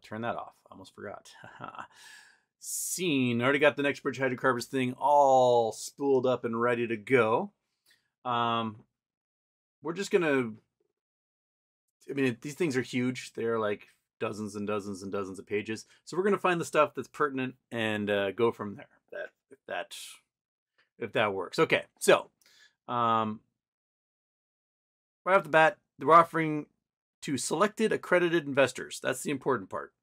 turn that off. Almost forgot. Scene. Already got the next bridge hydrocarbons thing all spooled up and ready to go. We're just gonna. I mean, these things are huge. They're like dozens and dozens and dozens of pages. So we're gonna find the stuff that's pertinent and go from there. If that works. Okay. So, right off the bat, they're offering to selected accredited investors. That's the important part.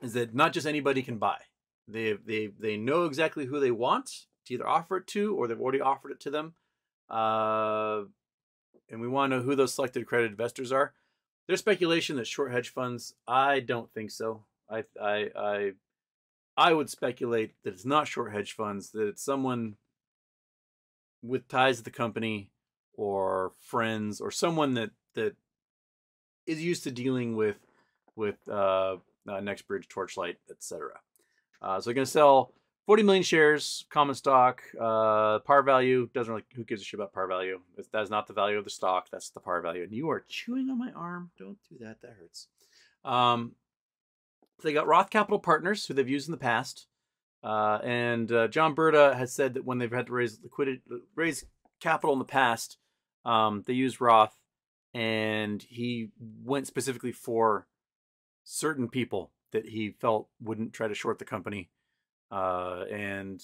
Is that not just anybody can buy. They know exactly who they want to either offer it to, or they've already offered it to them. And we want to know who those selected accredited investors are. There's speculation that short hedge funds. I don't think so. I would speculate that it's not short hedge funds. That it's someone with ties to the company, or friends, or someone that is used to dealing with Next Bridge, Torchlight, etc. So they're going to sell 40 million shares, common stock. Par value, doesn't really, who gives a shit about par value? That's not the value of the stock. That's the par value. And you are chewing on my arm. Don't do that. That hurts. So they got Roth Capital Partners, who they've used in the past. And John Berta has said that when they've had to raise capital in the past, they used Roth, and he went specifically for certain people that he felt wouldn't try to short the company, and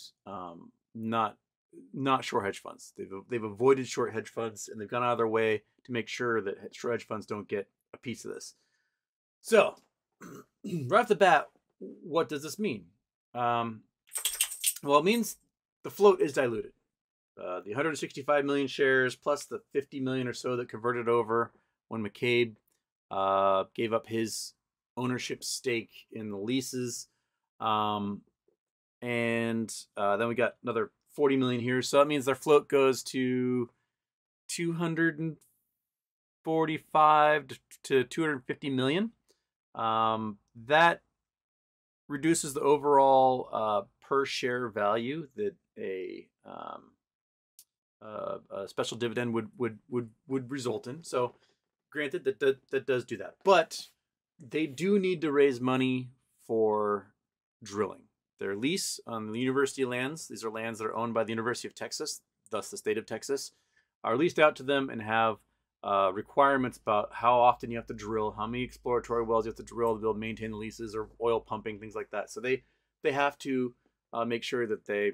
not short hedge funds. They've avoided short hedge funds, and they've gone out of their way to make sure that short hedge funds don't get a piece of this. So, right off the bat, what does this mean? Well, it means the float is diluted. The 165 million shares plus the 50 million or so that converted over when McCabe gave up his ownership stake in the leases. And then we got another 40 million here. So that means their float goes to 245 to 250 million. That reduces the overall per share value that a special dividend would result in. So granted that does do that, but they do need to raise money for drilling. Their lease on the university lands, these are lands that are owned by the University of Texas, thus the state of Texas, are leased out to them and have requirements about how often you have to drill, how many exploratory wells you have to drill to be able to maintain the leases, or oil pumping, things like that. So they have to make sure that they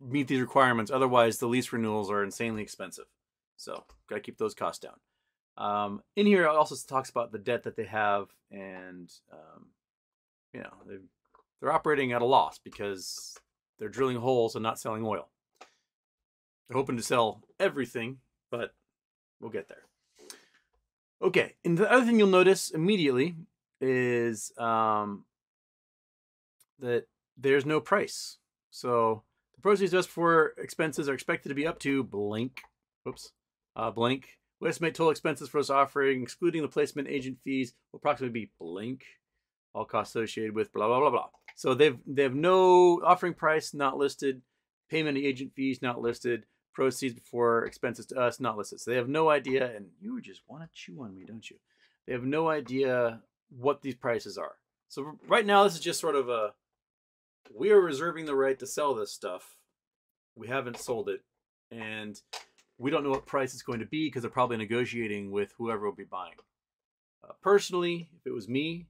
meet these requirements. Otherwise, the lease renewals are insanely expensive. So got to keep those costs down. In here, it also talks about the debt that they have, and they're operating at a loss because they're drilling holes and not selling oil. They're hoping to sell everything, but we'll get there. Okay, and the other thing you'll notice immediately is that there's no price. So the proceeds just for expenses are expected to be up to blank. Blank. We estimate total expenses for this offering, excluding the placement agent fees, will approximately be blank. All costs associated with blah blah blah blah. So they have no offering price not listed, payment agent fees not listed, proceeds before expenses to us not listed. So they have no idea, and you just want to chew on me, don't you? They have no idea what these prices are. So right now, this is just sort of a, we are reserving the right to sell this stuff. We haven't sold it, and we don't know what price it's going to be because they're probably negotiating with whoever will be buying. Personally, if it was me,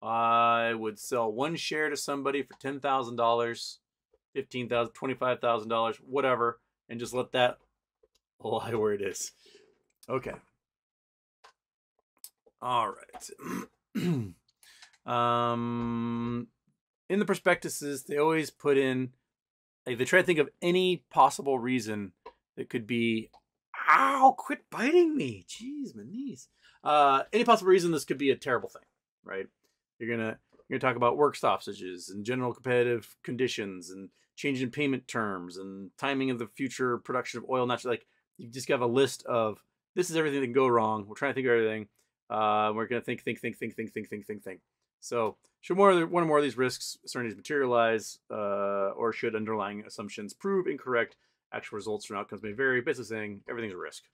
I would sell one share to somebody for $10,000, $15,000, $25,000, whatever, and just let that lie where it is. Okay. All right. In the prospectuses, they always put in, like, they try to think of any possible reason that could be, ow, quit biting me. Jeez, my knees. Any possible reason this could be a terrible thing, right? You're gonna talk about work stoppages and general competitive conditions and change in payment terms and timing of the future production of oil. Not like, you just got a list of, this is everything that can go wrong. We're trying to think of everything. We're gonna think. So should one or more of these risks certainties materialize, or should underlying assumptions prove incorrect, actual results or outcomes may vary. Basically saying everything's a risk.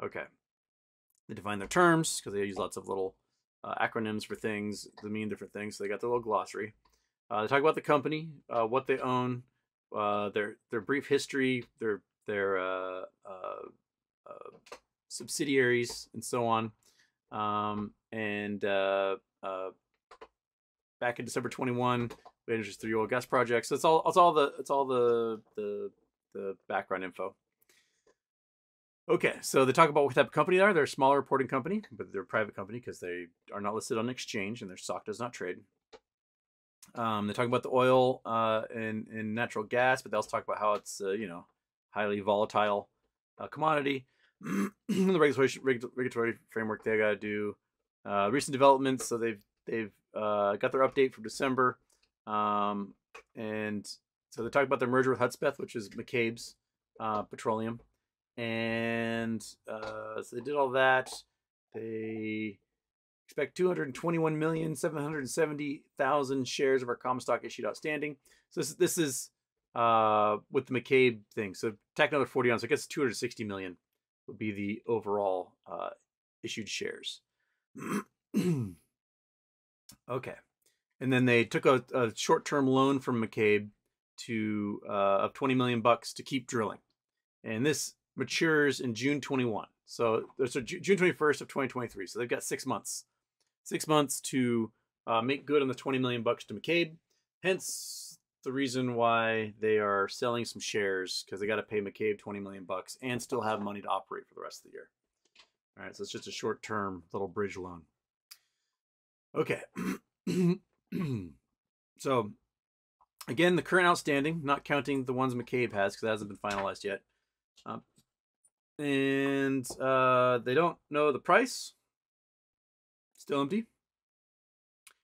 Okay. They define their terms because they use lots of little acronyms for things that mean different things. So they got their little glossary. They talk about the company, what they own, their brief history, their subsidiaries, and so on. Back in December 21, we had interest 3 oil gas projects. So it's all the background info. Okay, so they talk about what type of company they are. They're a smaller reporting company, but they're a private company because they are not listed on exchange and their stock does not trade. They talk about the oil and natural gas, but they also talk about how it's highly volatile commodity. The regulatory framework they got to do. Recent developments. So they've got their update from December, and so they talk about their merger with Hudspeth, which is McCabe's Petroleum. And so they did all that. They expect 221,770,000 shares of our common stock issued outstanding. So this is with the McCabe thing. So tack another 40 on. So I guess 260 million would be the overall issued shares. Okay, and then they took a short-term loan from McCabe to of $20 million to keep drilling, and this matures in June 21. So June 21st of 2023. So they've got 6 months. 6 months to make good on the $20 million to McCabe. Hence the reason why they are selling some shares, because they got to pay McCabe $20 million and still have money to operate for the rest of the year. All right, so it's just a short-term little bridge loan. Okay. So again, the current outstanding, not counting the ones McCabe has, because that hasn't been finalized yet. And they don't know the price. Still empty.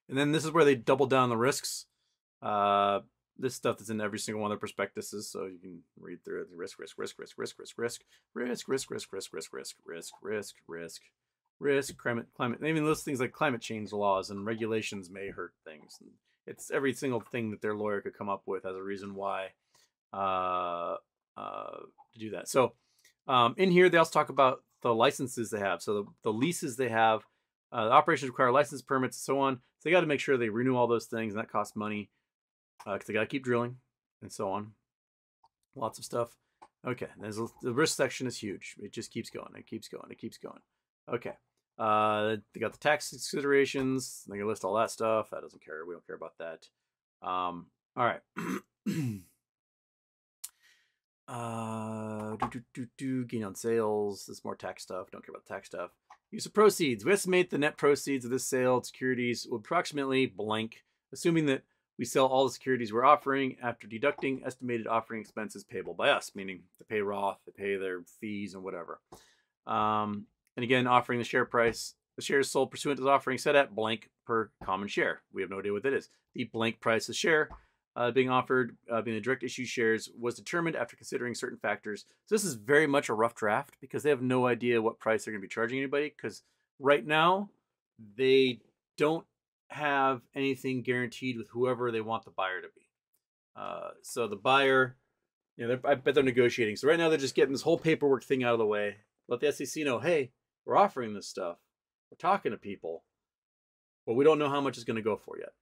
And then this is where they double down the risks. This stuff that's in every single one of their prospectuses, so you can read through it. Risk, climate. They even list things like climate change laws and regulations may hurt things. And it's every single thing that their lawyer could come up with as a reason why to do that. So in here, they also talk about the licenses they have. So the leases they have, the operations require license permits and so on. So they got to make sure they renew all those things, and that costs money because they got to keep drilling and so on. Lots of stuff. Okay, the risk section is huge. It just keeps going. It keeps going. It keeps going. Okay. They got the tax considerations. They can list all that stuff. That doesn't care. We don't care about that. All right. Gain on sales. This is more tax stuff. Don't care about tax stuff. Use of proceeds. We estimate the net proceeds of this sale of securities will approximately blank, assuming that we sell all the securities we're offering after deducting estimated offering expenses payable by us, meaning they pay Roth, they pay their fees and whatever. And again, offering the share price. The shares sold pursuant to the offering set at blank per common share. We have no idea what that is. The blank price of share being offered, being the direct issue shares, was determined after considering certain factors. So this is very much a rough draft because they have no idea what price they're going to be charging anybody, because right now they don't have anything guaranteed with whoever they want the buyer to be. So the buyer, I bet they're negotiating. So right now they're just getting this whole paperwork thing out of the way. Let the SEC know, hey, we're offering this stuff. We're talking to people, but we don't know how much it's going to go for yet.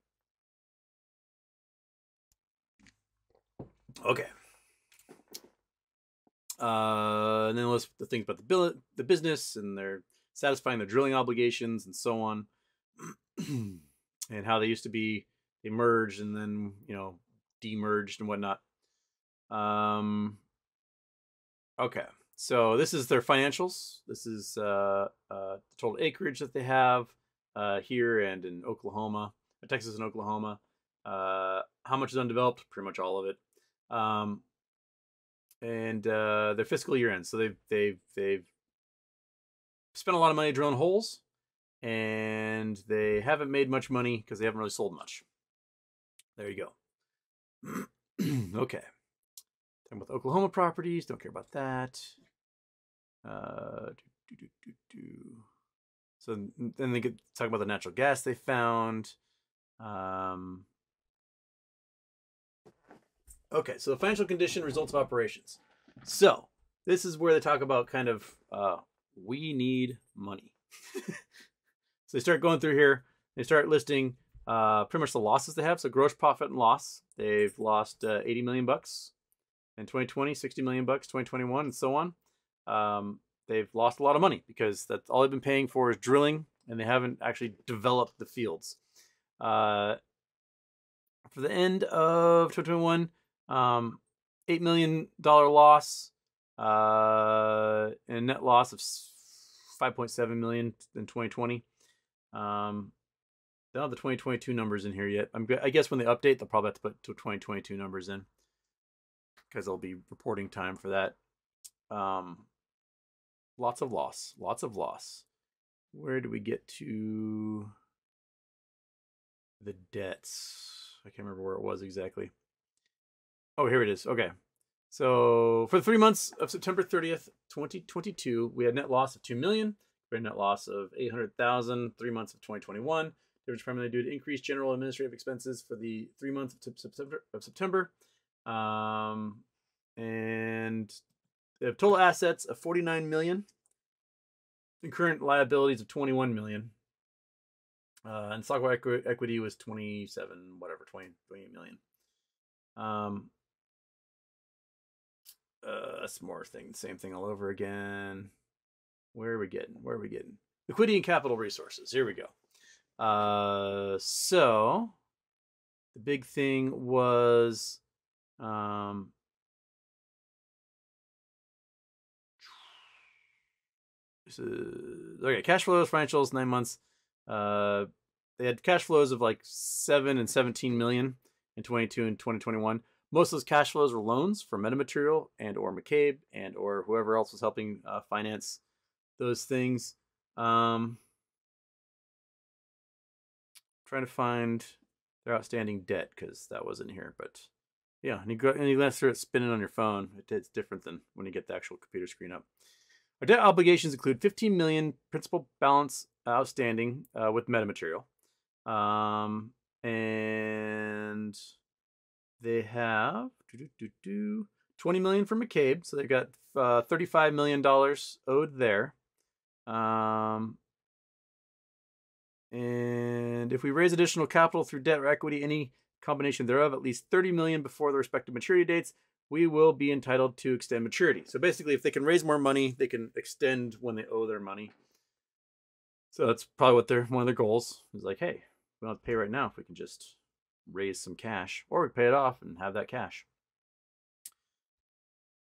Okay. And then list the things about the business, and they're satisfying their drilling obligations and so on, and how they used to be. They merged and then demerged and whatnot. Okay, so this is their financials. This is the total acreage that they have here and in Oklahoma, Texas and Oklahoma. How much is undeveloped? Pretty much all of it. And their fiscal year end. So they've spent a lot of money drilling holes, and they haven't made much money because they haven't really sold much. There you go. Okay. Talking about the Oklahoma properties. Don't care about that. So then they could talk about the natural gas they found. Okay, so the financial condition, results of operations. So this is where they talk about kind of we need money. So they start going through here. They start listing pretty much the losses they have. So gross profit and loss. They've lost 80 million bucks in 2020, 60 million bucks 2021, and so on. They've lost a lot of money because that's all they've been paying for is drilling, and they haven't actually developed the fields. For the end of 2021, $8 million loss, and net loss of 5.7 million in 2020. Don't have the 2022 numbers in here yet. I guess when they update, they'll probably have to put 2022 numbers in because there'll be reporting time for that. Lots of loss. Lots of loss. Where do we get to the debts? I can't remember where it was exactly. Oh, here it is. Okay. So for the 3 months of September 30th, 2022, we had net loss of $2 million. We had net loss of $800,000. 3 months of 2021. Difference primarily due to increased general administrative expenses for the 3 months of September. And they have total assets of $49 million. And current liabilities of $21 million. And stock equity was 28 million. Some more thing, same thing all over again. Where are we getting? Liquidity and capital resources. Here we go. So the big thing was okay, cash flows, financials, 9 months. They had cash flows of like 7 and 17 million in 22 and 2021. Most of those cash flows were loans for metamaterial and or McCabe and or whoever else was helping finance those things. Trying to find their outstanding debt because that wasn't here. But yeah, and you glance through it spinning on your phone. It's different than when you get the actual computer screen up. Our debt obligations include 15 million principal balance outstanding with metamaterial. And they have 20 million for McCabe, so they've got $35 million owed there. And if we raise additional capital through debt or equity, any combination thereof, at least 30 million before the respective maturity dates, we will be entitled to extend maturity. So basically, if they can raise more money, they can extend when they owe their money. So that's probably what one of their goals is. Like, hey, we don't have to pay right now if we can just raise some cash, or we pay it off and have that cash.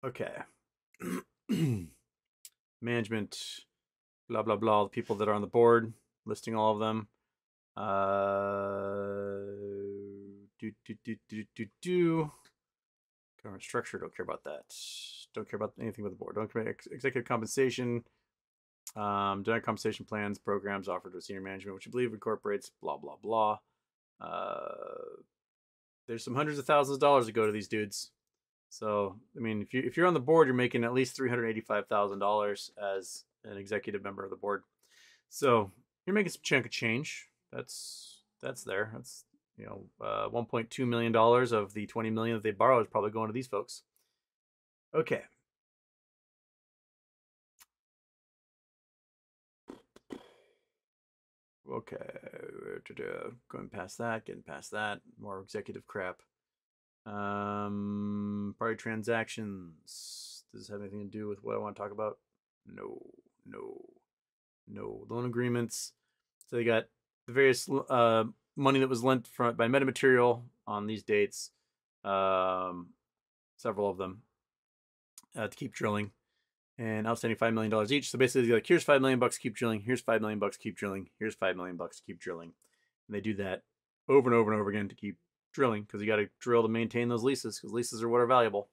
Okay. Management, blah blah blah. The people that are on the board, listing all of them. Government structure, don't care about that. Don't care about anything with the board. Don't care about executive compensation. Direct compensation plans, programs offered to senior management, which I believe incorporates blah blah blah. There's some hundreds of thousands of dollars to go to these dudes. So I mean, if you're on the board, you're making at least $385,000 as an executive member of the board. So you're making some chunk of change. That's there. That's $1.2 million of the 20 million that they borrow is probably going to these folks. Okay. Okay, going past that, getting past that, more executive crap. Party transactions. Does this have anything to do with what I want to talk about? No. Loan agreements. So they got the various money that was lent by metamaterial on these dates. Several of them to keep drilling. And outstanding $5 million each. So basically, like, here's $5 million bucks, keep drilling. Here's $5 million bucks, keep drilling. Here's $5 million bucks, keep drilling. And they do that over and over and over again to keep drilling because you got to drill to maintain those leases because leases are what are valuable.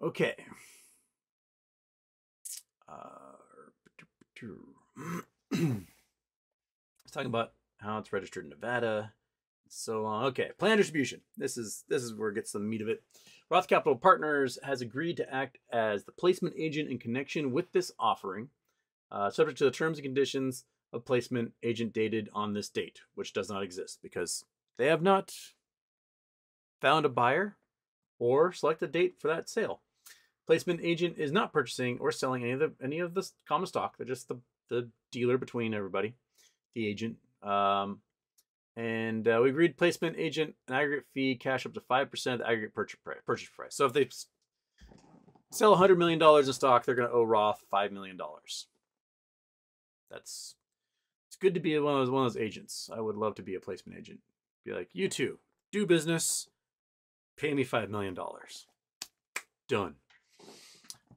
Okay. Let's talk about how it's registered in Nevada. So okay, plan distribution. This is where it gets the meat of it. Roth Capital Partners has agreed to act as the placement agent in connection with this offering, subject to the terms and conditions of placement agent dated on this date, which does not exist because they have not found a buyer or select a date for that sale. Placement agent is not purchasing or selling any of the common stock. They're just the the dealer between everybody, the agent. And we agreed placement agent an aggregate fee, cash up to 5% of the aggregate purchase price. So if they sell $100 million of stock, they're going to owe Roth $5 million. It's good to be one of those agents. I would love to be a placement agent. Be like, you two, do business, pay me $5 million. Done.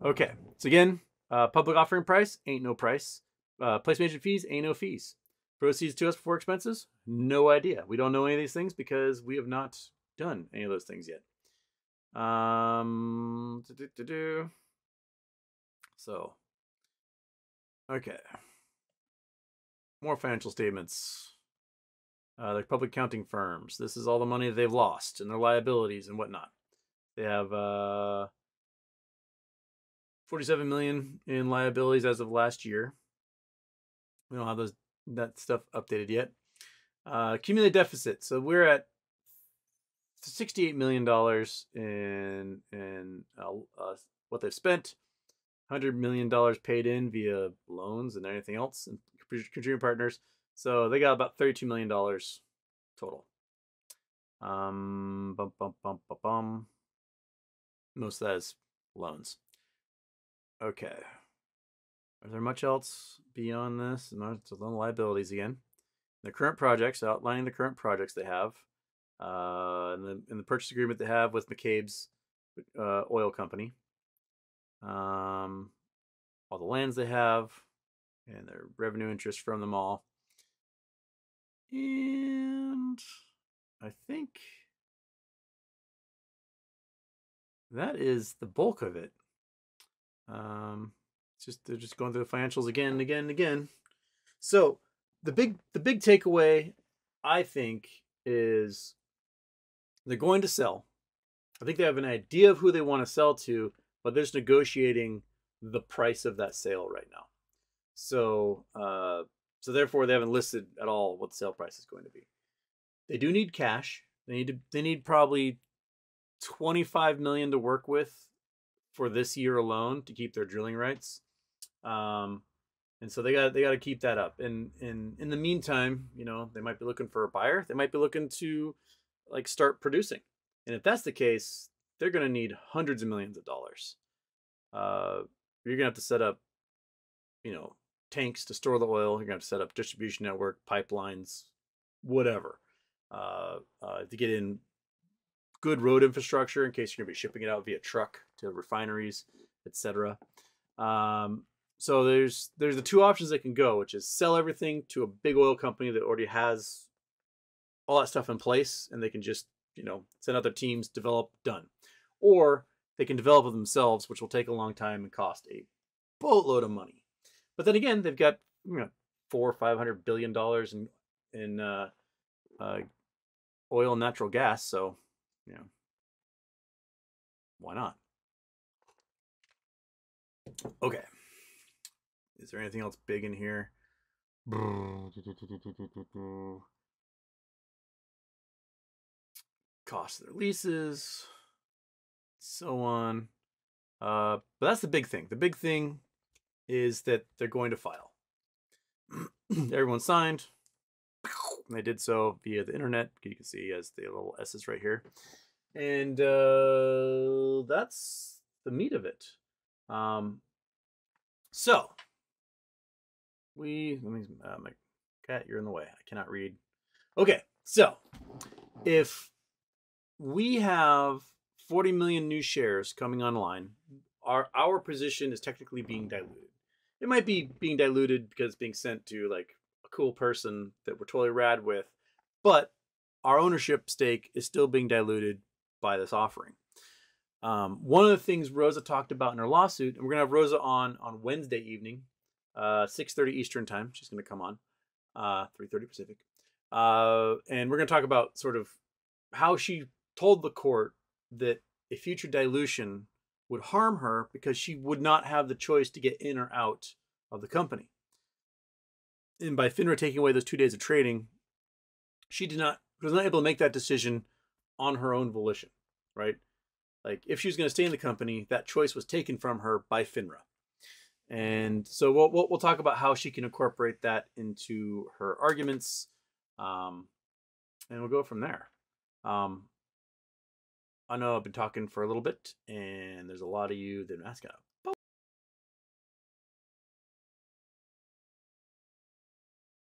Okay, so again, public offering price ain't no price. Placement agent fees ain't no fees. Proceeds to us before expenses? No idea. We don't know any of these things because we have not done any of those things yet. So, okay. More financial statements. Like public accounting firms. This is all the money that they've lost and their liabilities and whatnot. They have $47 million in liabilities as of last year. We don't have that stuff updated yet. Cumulative deficit. So we're at $68 million in what they've spent. $100 million paid in via loans and anything else, and contributing partners. So they got about $32 million total. Most of that is loans. Okay. Is there much else beyond this? It's on liabilities again. The current projects, outlining the current projects they have, and the purchase agreement they have with McCabe's oil company. All the lands they have, and their revenue interest from them all. And I think that is the bulk of it. They're just going through the financials again and again and again. So the big takeaway, I think, is they're going to sell. I think they have an idea of who they want to sell to, but they're just negotiating the price of that sale right now. So therefore they haven't listed at all what the sale price is going to be. They do need cash. They need probably $25 million to work with for this year alone to keep their drilling rights. And so they got to keep that up. And in the meantime, they might be looking for a buyer. They might be looking to start producing. And if that's the case, they're going to need hundreds of millions of dollars. You're going to have to set up, tanks to store the oil. You're going to have to set up distribution network, pipelines, whatever, to get in good road infrastructure in case you're going to be shipping it out via truck to refineries, etc. So there's the two options that can go, which is sell everything to a big oil company that already has all that stuff in place, and they can just send out their teams, develop, done. Or they can develop it themselves, which will take a long time and cost a boatload of money. But then again, they've got $400 or $500 billion in oil and natural gas, so why not? Okay. Is there anything else big in here? Cost of their leases, so on. But that's the big thing. The big thing is that they're going to file. Everyone signed. They did so via the internet. You can see as the little S's right here. And that's the meat of it. So let me my cat, you're in the way. I cannot read. Okay, so if we have 40 million new shares coming online, our position is technically being diluted. It might be being diluted because it's being sent to a cool person that we're totally rad with, but our ownership stake is still being diluted by this offering. One of the things Rosa talked about in her lawsuit, and we're gonna have Rosa on Wednesday evening, 6:30 Eastern time. She's gonna come on, 3:30 Pacific, and we're gonna talk about sort of how she told the court that a future dilution would harm her because she would not have the choice to get in or out of the company. And by FINRA taking away those 2 days of trading, she was not able to make that decision on her own volition, right? If she was going to stay in the company, that choice was taken from her by FINRA. And so we'll talk about how she can incorporate that into her arguments, and we'll go from there. I know I've been talking for a little bit, and there's a lot of you that are asking,